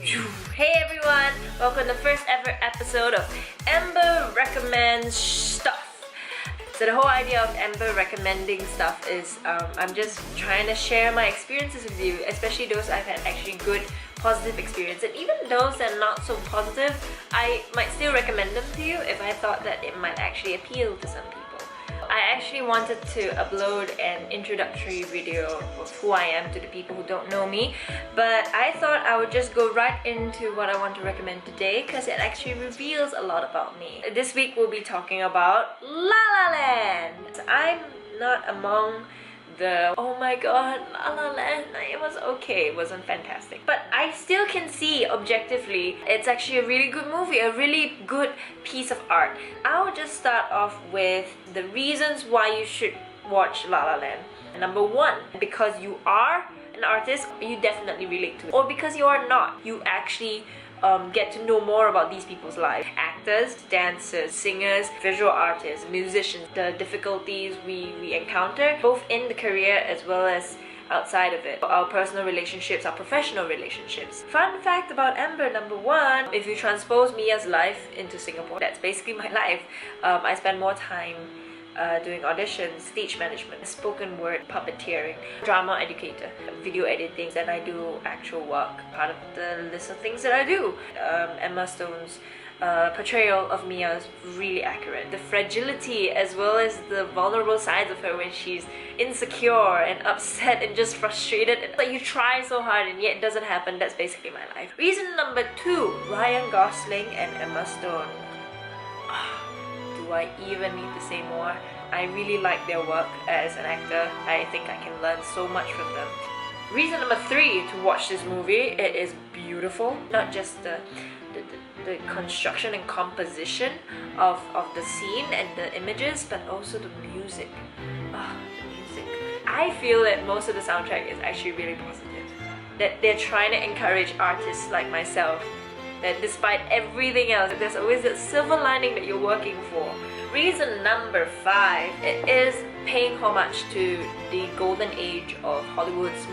Hey everyone! Welcome to the first ever episode of Amber Recommends Stuff. So the whole idea of Amber recommending stuff is I'm just trying to share my experiences with you, especially those I've had actually good, positive experience. And even those that are not so positive, I might still recommend them to you if I thought that it might actually appeal to some people. I actually wanted to upload an introductory video of who I am to the people who don't know me, but I thought I would just go right into what I want to recommend today because it actually reveals a lot about me. This week we'll be talking about La La Land. I'm not among the oh my god, La La Land, it was okay, it wasn't fantastic, but I still can see objectively it's actually a really good movie, a really good piece of art. I'll just start off with the reasons why you should watch La La Land. Number one, because you are an artist, you definitely relate to it, or because you are not, you actually get to know more about these people's lives. Actors, dancers, singers, visual artists, musicians, the difficulties we encounter both in the career as well as outside of it. Our personal relationships, our professional relationships. Fun fact about Amber, number one, if you transpose Mia's life into Singapore, that's basically my life. I spend more time doing auditions, stage management, spoken word, puppeteering, drama educator, video editing, then I do actual work. Part of the list of things that I do. Emma Stone's portrayal of Mia is really accurate. The fragility as well as the vulnerable sides of her when she's insecure and upset and just frustrated. Like you try so hard and yet it doesn't happen. That's basically my life. Reason number two, Ryan Gosling and Emma Stone. Do I even need to say more? I really like their work as an actor. I think I can learn so much from them. Reason number three to watch this movie, it is beautiful. Not just the construction and composition of the scene and the images, but also the music. The music. I feel that most of the soundtrack is actually really positive. That they're trying to encourage artists like myself, that despite everything else, there's always that silver lining that you're working for. Reason number five, it is paying homage to the golden age of Hollywood's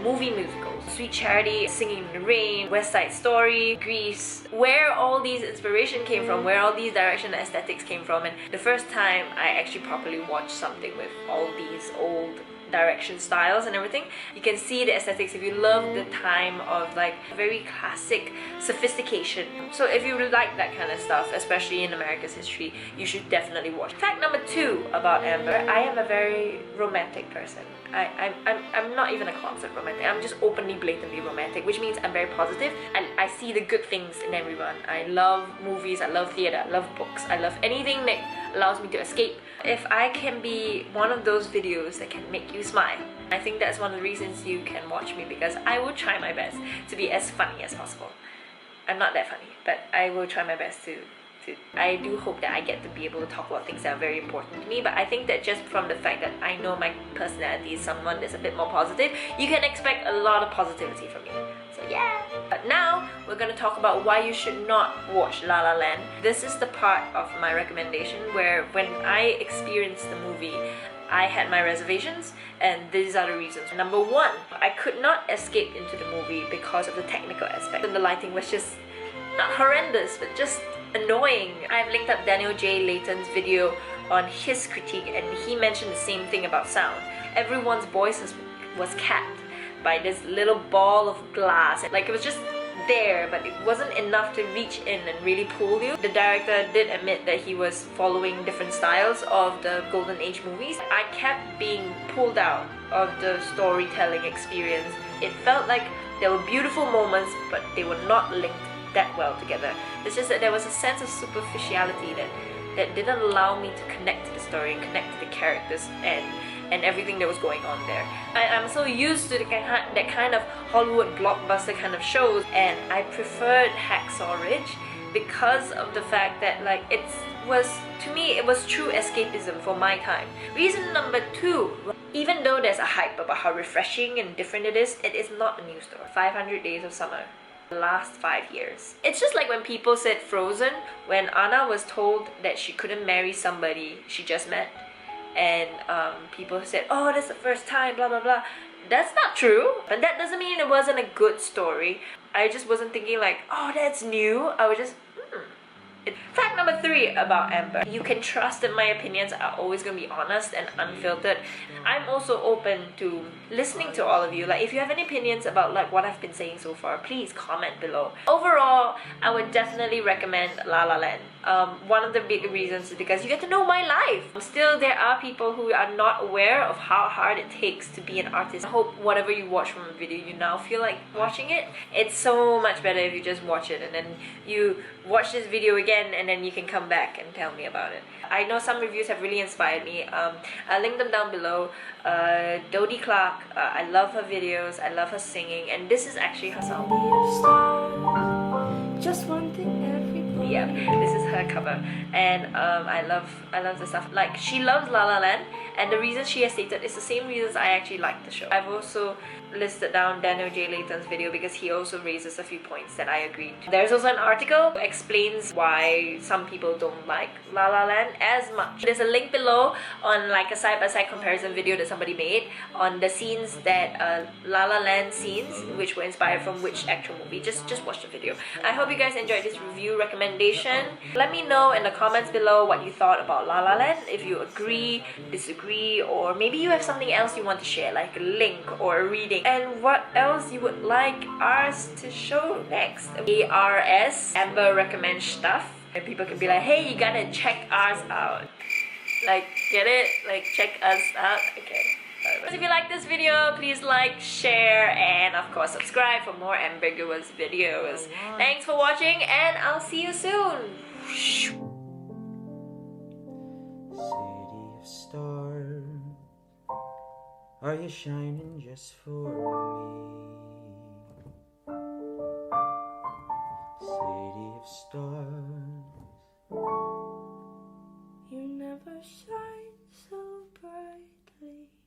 movie musicals. Sweet Charity, Singing in the Rain, West Side Story, Grease, where all these inspiration came from, where all these direction and aesthetics came from. And the first time I actually properly watched something with all these old direction styles and everything, you can see the aesthetics if you love the time of like very classic sophistication. So if you like that kind of stuff, especially in America's history, you should definitely watch. Fact number two about Amber, I am a very romantic person. I'm not even a closet romantic. I'm just openly, blatantly romantic, which means I'm very positive and I see the good things in everyone. I love movies, I love theatre, I love books, I love anything that allows me to escape. If I can be one of those videos that can make you smile, I think that's one of the reasons you can watch me, because I will try my best to be as funny as possible. I'm not that funny, but I will try my best to I do hope that I get to be able to talk about things that are very important to me, but I think that just from the fact that I know my personality is someone that's a bit more positive, you can expect a lot of positivity from me. So yeah! But now, we're gonna talk about why you should not watch La La Land. This is the part of my recommendation where when I experienced the movie, I had my reservations, and these are the reasons. Number one, I could not escape into the movie because of the technical aspect. And the lighting was just not horrendous, but just annoying. I've linked up Daniel J. Layton's video on his critique, and he mentioned the same thing about sound. Everyone's voice was capped by this little ball of glass. Like it was just there, but it wasn't enough to reach in and really pull you. The director did admit that he was following different styles of the Golden Age movies. I kept being pulled out of the storytelling experience. It felt like there were beautiful moments, but they were not linked that well together. It's just that there was a sense of superficiality that didn't allow me to connect to the story and connect to the characters and everything that was going on there. I'm so used to that kind of Hollywood blockbuster kind of shows, and I preferred Hacksaw Ridge because of the fact that like to me it was true escapism for my time. Reason number two, even though there's a hype about how refreshing and different it is not a new story. 500 Days of Summer. The last 5 years. It's just like when people said Frozen, when Anna was told that she couldn't marry somebody she just met, and people said, oh, that's the first time, blah blah blah. That's not true, but that doesn't mean it wasn't a good story. I just wasn't thinking like, oh, that's new. I was just, Fact number 3 about Amber. You can trust that my opinions are always going to be honest and unfiltered. I'm also open to listening to all of you. Like, if you have any opinions about like what I've been saying so far, please comment below. Overall, I would definitely recommend La La Land. One of the big reasons is because you get to know my life. Still, there are people who are not aware of how hard it takes to be an artist. I hope whatever you watch from a video, you now feel like watching it. It's so much better if you just watch it and then you watch this video again and then you can come back and tell me about it. I know some reviews have really inspired me. I'll link them down below. Dodie Clark, I love her videos, I love her singing, and this is actually her song. Just one thing everybody. Yeah, this is her cover, and I love the stuff. Like, she loves La La Land, and the reasons she has stated is the same reasons I actually like the show. I've also listed down Daniel J. Layton's video because he also raises a few points that I agreed to. There's also an article that explains why some people don't like La La Land as much. There's a link below on like a side-by-side comparison video that somebody made on the scenes that La La Land scenes which were inspired from which actual movie. Just watch the video. I hope you guys enjoyed this review recommendation. Let me know in the comments below what you thought about La La Land, if you agree, disagree, or maybe you have something else you want to share, like a link or a reading, and what else you would like ARS to show next. ARS, Amber recommends stuff, and people can be like, hey, you gotta check ARS out. Like, get it? Like, check us out? Okay. If you like this video, please like, share, and of course subscribe for more ambiguous videos. Thanks for watching, and I'll see you soon. City of stars, are you shining just for me? City of stars, you never shine.